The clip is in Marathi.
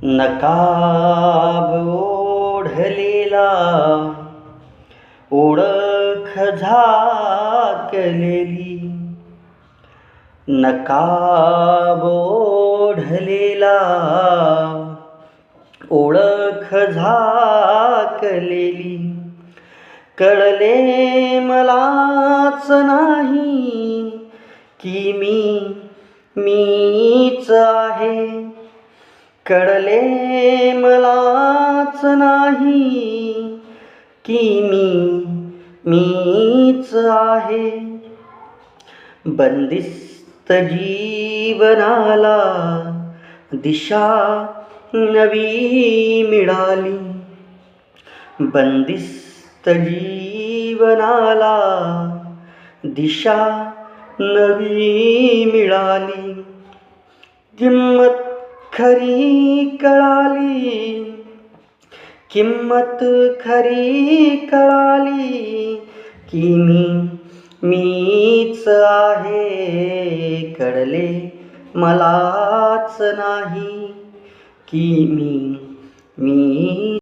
नकाब ओढलेला ओळख झाकलेली, नकाब ओढलेला ओळख झाकलेली. कळले मलाच नाही की मीच आहे. कळले मलाच नाही की मीच आहे. बंदिस्त जीवनाला दिशा नवी मिळाली. बंदिस्त जीवनाला दिशा नवी मिळाली. किंमत खरी कळाली, किंमत खरी कळाली की मीच आहे. कळले मलाच नाही की मी